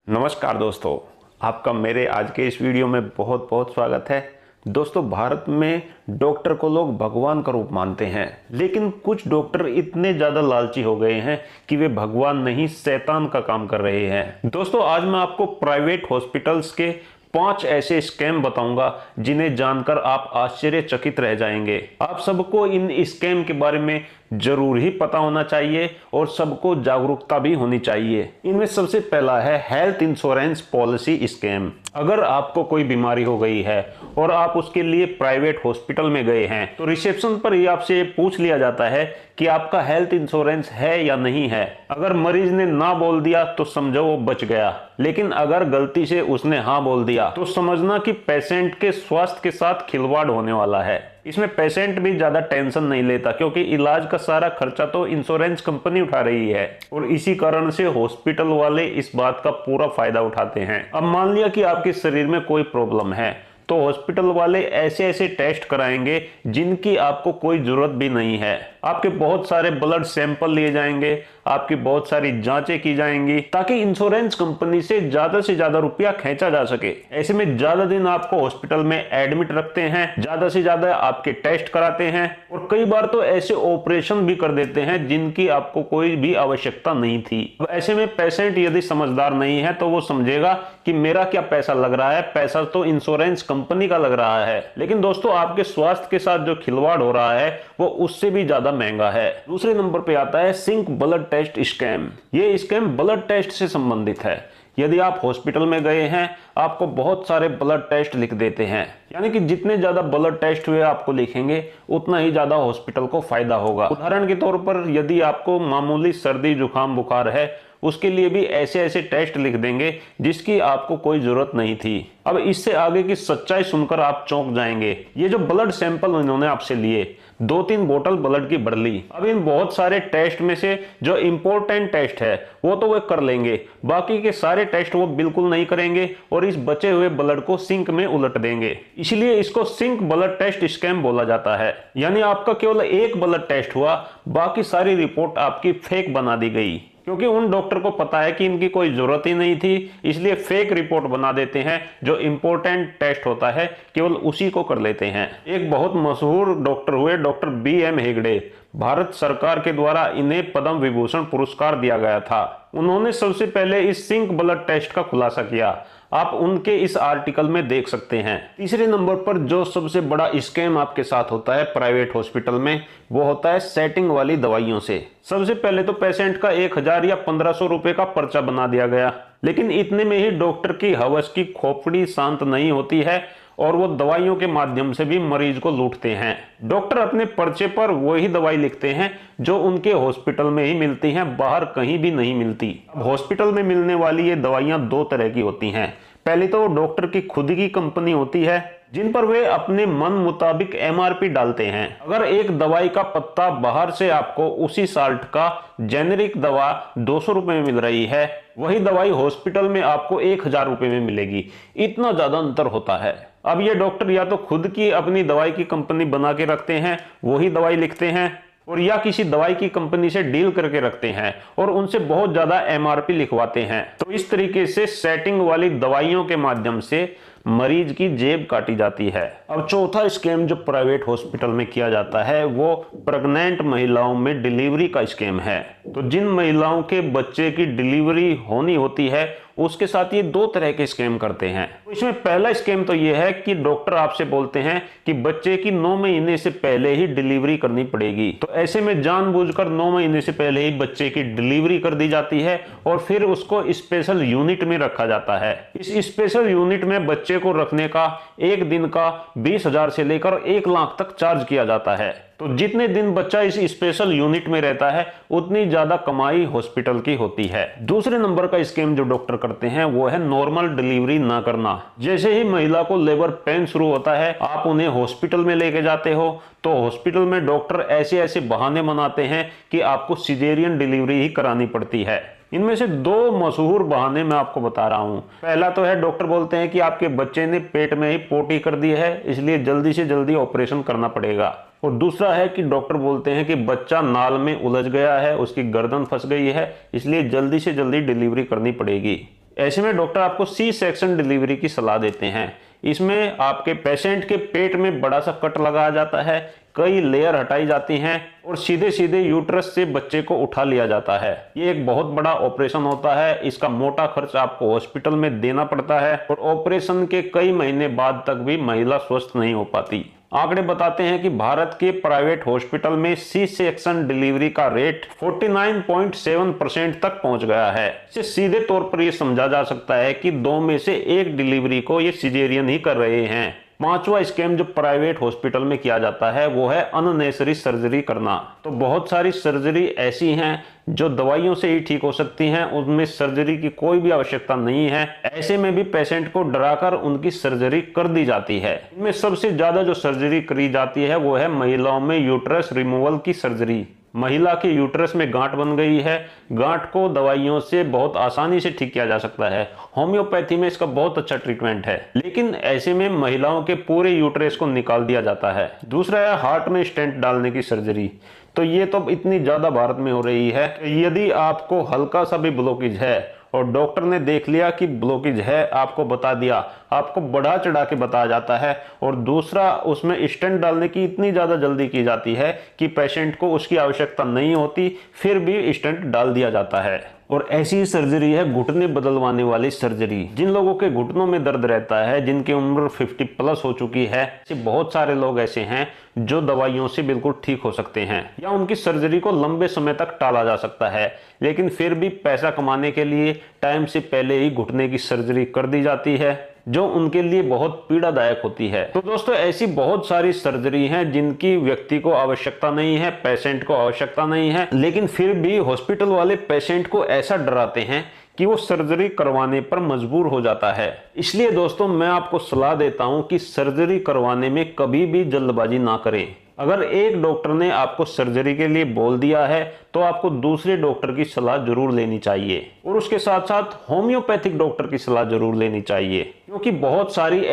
नमस्कार दोस्तों, आपका मेरे आज के इस वीडियो में बहुत बहुत स्वागत है। दोस्तों, भारत में डॉक्टर को लोग भगवान का रूप मानते हैं, लेकिन कुछ डॉक्टर इतने ज़्यादा लालची हो गए हैं कि वे भगवान नहीं शैतान का काम कर रहे हैं। दोस्तों, आज मैं आपको प्राइवेट हॉस्पिटल्स के 5 ऐसे स्कैम बताऊंगा जिन्हें जानकर आप आश्चर्यचकित रह जाएंगे। आप सबको इन स्कैम के बारे में जरूर ही पता होना चाहिए और सबको जागरूकता भी होनी चाहिए। इनमें सबसे पहला है हेल्थ इंश्योरेंस पॉलिसी स्कैम। अगर आपको कोई बीमारी हो गई है और आप उसके लिए प्राइवेट हॉस्पिटल में गए हैं तो रिसेप्शन पर ही आपसे पूछ लिया जाता है कि आपका हेल्थ इंश्योरेंस है या नहीं है। अगर मरीज ने ना बोल दिया तो समझो वो बच गया, लेकिन अगर गलती से उसने हाँ बोल दिया तो समझना कि पेशेंट के स्वास्थ्य के साथ खिलवाड़ होने वाला है। इसमें पेशेंट भी ज्यादा टेंशन नहीं लेता क्योंकि इलाज का सारा खर्चा तो इंश्योरेंस कंपनी उठा रही है और इसी कारण से हॉस्पिटल वाले इस बात का पूरा फायदा उठाते हैं। अब मान लिया कि आपके शरीर में कोई प्रॉब्लम है तो हॉस्पिटल वाले ऐसे ऐसे टेस्ट कराएंगे जिनकी आपको कोई जरूरत भी नहीं है। आपके बहुत सारे ब्लड सैंपल लिए जाएंगे, आपकी बहुत सारी जांचें की जाएंगी ताकि इंश्योरेंस कंपनी से ज्यादा रुपया खींचा जा सके। ऐसे में ज्यादा दिन आपको हॉस्पिटल में एडमिट रखते हैं, ज्यादा से ज्यादा आपके टेस्ट कराते हैं और कई बार तो ऐसे ऑपरेशन भी कर देते हैं जिनकी आपको कोई भी आवश्यकता नहीं थी। अब ऐसे में पेशेंट यदि समझदार नहीं है तो वो समझेगा कि मेरा क्या पैसा लग रहा है, पैसा तो इंश्योरेंस कंपनी का लग रहा है। लेकिन दोस्तों, आपके स्वास्थ्य के साथ जो खिलवाड़ हो रहा है वो उससे भी ज्यादा महंगा है। दूसरे नंबर पे आता है सिंक ब्लड टेस्ट स्कैम। ये स्कैम ब्लड टेस्ट से संबंधित है। यदि आप हॉस्पिटल में गए हैं, आपको बहुत सारे ब्लड टेस्ट लिख देते हैं, यानी कि जितने ज्यादा ब्लड टेस्ट हुए आपको लिखेंगे उतना ही ज्यादा हॉस्पिटल को फायदा होगा। उदाहरण के तौर पर यदि आपको मामूली सर्दी जुकाम बुखार है उसके लिए भी ऐसे ऐसे टेस्ट लिख देंगे जिसकी आपको कोई जरूरत नहीं थी। अब इससे आगे की सच्चाई सुनकर आप चौंक जाएंगे। ये जो ब्लड सैंपल इन्होंने आपसे लिए, 2-3 बोतल ब्लड की भर ली। अब इन बहुत सारे टेस्ट में से जो इंपॉर्टेंट टेस्ट है वो तो वे कर लेंगे, बाकी के सारे टेस्ट वो बिल्कुल नहीं करेंगे और इस बचे हुए ब्लड को सिंक में उलट देंगे। इसलिए इसको सिंक ब्लड टेस्ट स्कैम बोला जाता है। यानी आपका केवल एक ब्लड टेस्ट हुआ, बाकी सारी रिपोर्ट आपकी फेक बना दी गई क्योंकि उन डॉक्टर को पता है कि इनकी कोई जरूरत ही नहीं थी, इसलिए फेक रिपोर्ट बना देते हैं। जो इंपॉर्टेंट टेस्ट होता है केवल उसी को कर लेते हैं। एक बहुत मशहूर डॉक्टर हुए डॉक्टर BM हेगड़े। भारत सरकार के द्वारा इन्हें पद्म विभूषण पुरस्कार दिया गया था। उन्होंने सबसे पहले इस सिंक ब्लड टेस्ट का खुलासा किया। आप उनके इस आर्टिकल में देख सकते हैं। तीसरे नंबर पर जो सबसे बड़ा स्कैम आपके साथ होता है प्राइवेट हॉस्पिटल में, वो होता है सेटिंग वाली दवाइयों से। सबसे पहले तो पेशेंट का 1000 या 1500 रुपए का पर्चा बना दिया गया, लेकिन इतने में ही डॉक्टर की हवस की खोपड़ी शांत नहीं होती है और वो दवाइयों के माध्यम से भी मरीज को लूटते हैं। डॉक्टर अपने पर्चे पर वही दवाई लिखते हैं जो उनके हॉस्पिटल में ही मिलती हैं, बाहर कहीं भी नहीं मिलती। अब हॉस्पिटल में मिलने वाली ये दवाइयां 2 तरह की होती हैं। पहली तो डॉक्टर की खुद की कंपनी होती है जिन पर वे अपने मन मुताबिक MRP डालते हैं। अगर एक दवाई का पत्ता बाहर से आपको उसी साल्ट का जेनेरिक दवा 200 रुपए में मिल रही है, वही दवाई हॉस्पिटल में आपको 1000 रुपए में मिलेगी। इतना ज्यादा अंतर होता है। अब ये डॉक्टर या तो खुद की अपनी दवाई की कंपनी बना के रखते हैं, वही दवाई लिखते हैं, और या किसी दवाई की कंपनी से डील करके रखते हैं और उनसे बहुत ज्यादा MRP लिखवाते हैं। तो इस तरीके से सेटिंग वाली दवाइयों के माध्यम से मरीज की जेब काटी जाती है। अब चौथा स्कैम जो प्राइवेट हॉस्पिटल में किया जाता है वो प्रेग्नेंट महिलाओं में डिलीवरी का स्कैम है। तो जिन महिलाओं के बच्चे की डिलीवरी होनी होती है उसके साथ ये 2 तरह के स्कैम करते हैं। इसमें पहला स्कैम तो ये है कि डॉक्टर आपसे बोलते हैं कि बच्चे की 9 महीने से पहले ही डिलीवरी करनी पड़ेगी। तो ऐसे में जानबूझकर 9 महीने से पहले ही बच्चे की डिलीवरी कर दी जाती है और फिर उसको स्पेशल यूनिट में रखा जाता है। इस स्पेशल यूनिट में बच्चे को रखने का एक दिन का 20,000 से लेकर 1 लाख तक चार्ज किया जाता है। तो जितने दिन बच्चा इस स्पेशल यूनिट में रहता है उतनी ज्यादा कमाई हॉस्पिटल की होती है। दूसरे नंबर का स्कैम जो डॉक्टर करते हैं वो है नॉर्मल डिलीवरी ना करना। जैसे ही महिला को लेबर पेन शुरू होता है, आप उन्हें हॉस्पिटल में लेके जाते हो तो हॉस्पिटल में डॉक्टर ऐसे ऐसे बहाने बनाते हैं कि आपको सिजेरियन डिलीवरी ही करानी पड़ती है। इनमें से 2 मशहूर बहाने मैं आपको बता रहा हूं। पहला तो है डॉक्टर बोलते हैं कि आपके बच्चे ने पेट में ही पोटी कर दी है, इसलिए जल्दी से जल्दी ऑपरेशन करना पड़ेगा। और दूसरा है कि डॉक्टर बोलते हैं कि बच्चा नाल में उलझ गया है, उसकी गर्दन फंस गई है, इसलिए जल्दी से जल्दी डिलीवरी करनी पड़ेगी। ऐसे में डॉक्टर आपको सी सेक्शन डिलीवरी की सलाह देते हैं। इसमें आपके पेशेंट के पेट में बड़ा सा कट लगाया जाता है, कई लेयर हटाई जाती हैं और सीधे सीधे यूट्रस से बच्चे को उठा लिया जाता है। ये एक बहुत बड़ा ऑपरेशन होता है। इसका मोटा खर्च आपको हॉस्पिटल में देना पड़ता है और ऑपरेशन के कई महीने बाद तक भी महिला स्वस्थ नहीं हो पाती। आंकड़े बताते हैं कि भारत के प्राइवेट हॉस्पिटल में सी सेक्शन डिलीवरी का रेट 49.7% तक पहुंच गया है। इसे सीधे तौर पर यह समझा जा सकता है कि 2 में से 1 डिलीवरी को ये सिजेरियन ही कर रहे हैं। 5वां स्कैम जो प्राइवेट हॉस्पिटल में किया जाता है वो है अननेसेसरी सर्जरी करना। तो बहुत सारी सर्जरी ऐसी हैं जो दवाइयों से ही ठीक हो सकती हैं, उनमें सर्जरी की कोई भी आवश्यकता नहीं है। ऐसे में भी पेशेंट को डराकर उनकी सर्जरी कर दी जाती है। इनमें सबसे ज्यादा जो सर्जरी करी जाती है वो है महिलाओं में यूट्रस रिमूवल की सर्जरी। महिला के यूट्रस में गांठ बन गई है, गांठ को दवाइयों से बहुत आसानी से ठीक किया जा सकता है। होम्योपैथी में इसका बहुत अच्छा ट्रीटमेंट है, लेकिन ऐसे में महिलाओं के पूरे यूट्रस को निकाल दिया जाता है। दूसरा है हार्ट में स्टेंट डालने की सर्जरी। तो ये तो इतनी ज्यादा भारत में हो रही है, यदि आपको हल्का सा भी ब्लॉकेज है और डॉक्टर ने देख लिया कि ब्लॉकेज है, आपको बता दिया, आपको बढ़ा चढ़ा के बताया जाता है। और दूसरा, उसमें स्टेंट डालने की इतनी ज़्यादा जल्दी की जाती है कि पेशेंट को उसकी आवश्यकता नहीं होती, फिर भी स्टेंट डाल दिया जाता है। और ऐसी ही सर्जरी है घुटने बदलवाने वाली सर्जरी। जिन लोगों के घुटनों में दर्द रहता है, जिनकी उम्र 50+ हो चुकी है, बहुत सारे लोग ऐसे हैं जो दवाइयों से बिल्कुल ठीक हो सकते हैं या उनकी सर्जरी को लंबे समय तक टाला जा सकता है, लेकिन फिर भी पैसा कमाने के लिए टाइम से पहले ही घुटने की सर्जरी कर दी जाती है, जो उनके लिए बहुत पीड़ादायक होती है। तो दोस्तों, ऐसी बहुत सारी सर्जरी हैं जिनकी व्यक्ति को आवश्यकता नहीं है, पेशेंट को आवश्यकता नहीं है, लेकिन फिर भी हॉस्पिटल वाले पेशेंट को ऐसा डराते हैं कि वो सर्जरी करवाने पर मजबूर हो जाता है। इसलिए दोस्तों, मैं आपको सलाह देता हूं कि सर्जरी करवाने में कभी भी जल्दबाजी ना करें। अगर एक डॉक्टर ने आपको सर्जरी के लिए बोल दिया है तो आपको दूसरे डॉक्टर की सलाह जरूर लेनी चाहिए और उसके साथ साथ होम्योपैथिक डॉक्टर की सलाह जरूर लेनी चाहिए, क्योंकि बहुत सारी